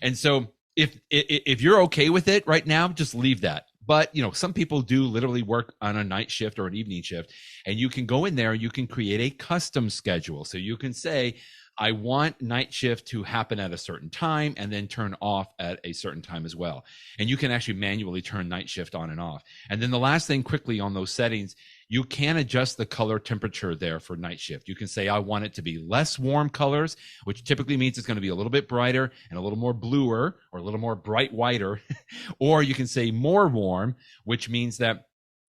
And so if you're okay with it right now, just leave that. But, some people do literally work on a night shift or an evening shift, and you can go in there, you can create a custom schedule. So you can say, I want night shift to happen at a certain time and then turn off at a certain time as well. And you can actually manually turn night shift on and off. And then the last thing quickly on those settings, you can adjust the color temperature there for night shift. You can say, I want it to be less warm colors, which typically means it's going to be a little bit brighter and a little more bluer or a little more bright whiter. Or you can say more warm, which means that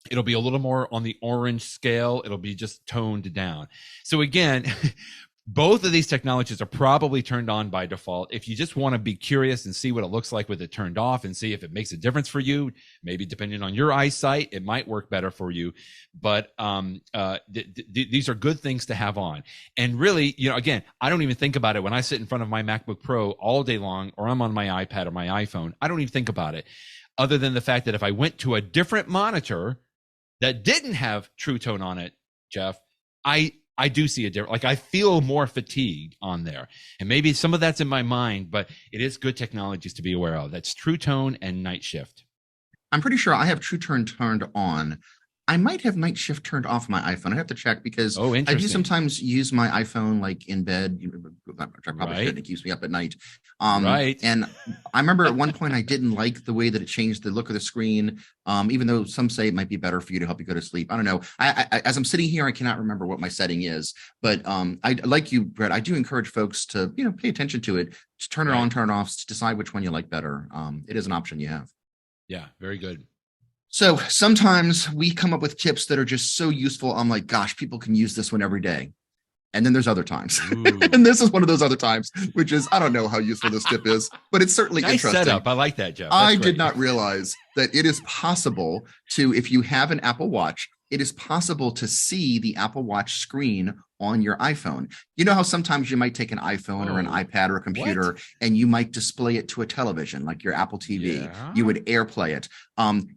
it'll be a little more on the orange scale. It'll be just toned down. So again, both of these technologies are probably turned on by default. If you just want to be curious and see what it looks like with it turned off and see if it makes a difference for you, maybe depending on your eyesight, it might work better for you. But these are good things to have on. And really, again, I don't even think about it when I sit in front of my MacBook Pro all day long, or I'm on my iPad or my iPhone. I don't even think about it, other than the fact that if I went to a different monitor that didn't have True Tone on it, Jeff, I do see a difference. Like, I feel more fatigued on there. And maybe some of that's in my mind, but it is good technologies to be aware of. That's True Tone and Night Shift. I'm pretty sure I have True Tone turned on. I might have night shift turned off my iPhone. I have to check, because I do sometimes use my iPhone like in bed, which I probably shouldn't. It keeps me up at night. And I remember at one point I didn't like the way that it changed the look of the screen, even though some say it might be better for you to help you go to sleep. I don't know. I as I'm sitting here, I cannot remember what my setting is, but I, like you, Brett, I do encourage folks to pay attention to it. Just turn it on, turn it off, decide which one you like better. It is an option you have. Yeah, very good. So sometimes we come up with tips that are just so useful. I'm like, gosh, people can use this one every day. And then there's other times. And this is one of those other times, which is, I don't know how useful this tip is, but it's certainly nice interesting. Setup. I like that, Jeff. I did not realize that it is possible to, if you have an Apple Watch, it is possible to see the Apple Watch screen on your iPhone. You know how sometimes you might take an iPhone or an iPad or a computer and you might display it to a television, like your Apple TV. Yeah. You would AirPlay it.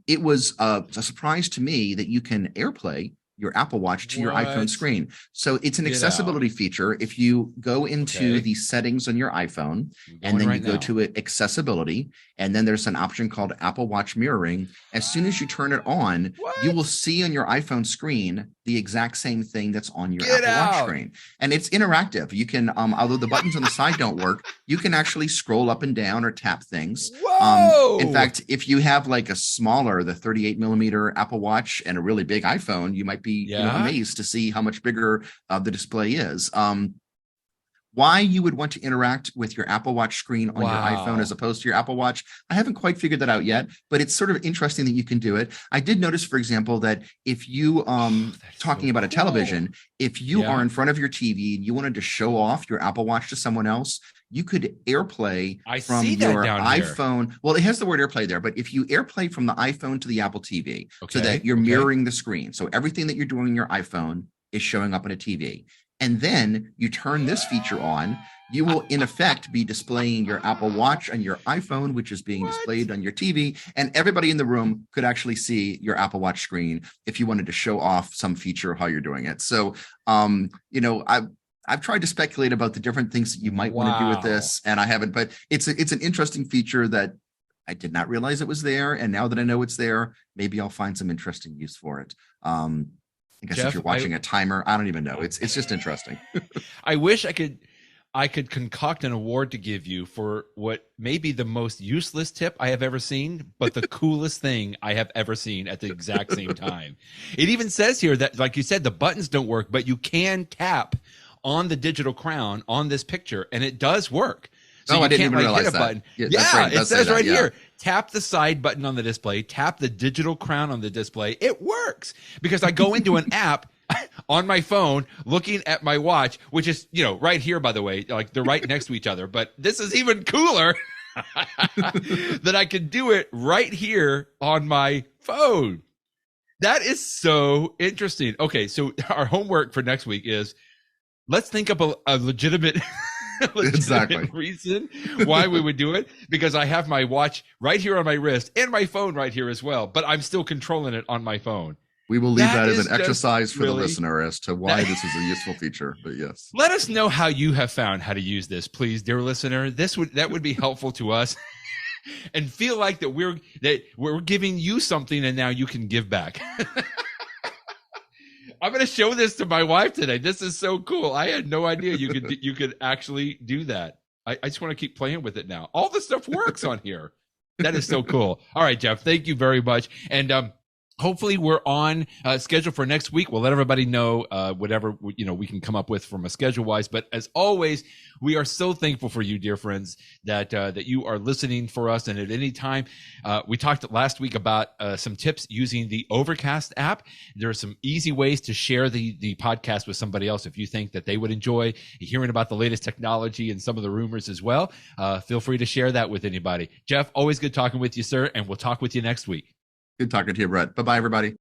It was a surprise to me that you can AirPlay your Apple Watch to your iPhone screen. So it's an accessibility feature. If you go into the settings on your iPhone and then you go to accessibility, and then there's an option called Apple Watch mirroring. As soon as you turn it on, you will see on your iPhone screen the exact same thing that's on your Apple Watch screen. And it's interactive. You can, although the buttons on the side don't work, you can actually scroll up and down or tap things. In fact, if you have like a smaller, the 38 millimeter Apple Watch and a really big iPhone, you might be amazed to see how much bigger the display is. Why you would want to interact with your Apple Watch screen on your iPhone as opposed to your Apple Watch, I haven't quite figured that out yet, but it's sort of interesting that you can do it. I did notice, for example, that if you, talking about a television, if you are in front of your TV and you wanted to show off your Apple Watch to someone else, you could AirPlay from your iPhone. Here. Well, it has the word AirPlay there, but if you AirPlay from the iPhone to the Apple TV, so that you're mirroring the screen. So everything that you're doing on your iPhone is showing up on a TV. And then you turn this feature on. you will in effect be displaying your Apple Watch and your iPhone, which is being displayed on your TV, and everybody in the room could actually see your Apple Watch screen if you wanted to show off some feature of how you're doing it. So, I've tried to speculate about the different things that you might want to do with this, and I haven't, but it's an interesting feature that I did not realize it was there. And now that I know it's there, maybe I'll find some interesting use for it. I guess Jeff, if you're watching a timer, I don't even know. It's just interesting. I wish I could concoct an award to give you for what may be the most useless tip I have ever seen, but the coolest thing I have ever seen at the exact same time. It even says here that, like you said, the buttons don't work, but you can tap on the digital crown on this picture, and it does work. So I didn't even realize that. Button. Yeah, it says right here, tap the side button on the display, tap the digital crown on the display. It works because I go into an app on my phone looking at my watch, which is, right here, by the way, like they're right next to each other. But this is even cooler that I can do it right here on my phone. That is so interesting. Okay, so our homework for next week is let's think of a legitimate reason why we would do it, because I have my watch right here on my wrist and my phone right here as well, but I'm still controlling it on my phone. We will leave that as an exercise for the listener as to why this is a useful feature. But yes, let us know how you have found how to use this, please, dear listener. That would be helpful to us, and feel like that we're giving you something, and now you can give back. I'm going to show this to my wife today. This is so cool. I had no idea you could actually do that. I just want to keep playing with it now. All the stuff works on here. That is so cool. All right, Jeff, thank you very much. And hopefully we're on schedule for next week. We'll let everybody know whatever we can come up with from a schedule wise. But as always, we are so thankful for you, dear friends, that you are listening for us. And at any time, we talked last week about some tips using the Overcast app. There are some easy ways to share the podcast with somebody else if you think that they would enjoy hearing about the latest technology and some of the rumors as well. Feel free to share that with anybody. Jeff, always good talking with you, sir, and we'll talk with you next week. Good talking to you, Brett. Bye-bye, everybody.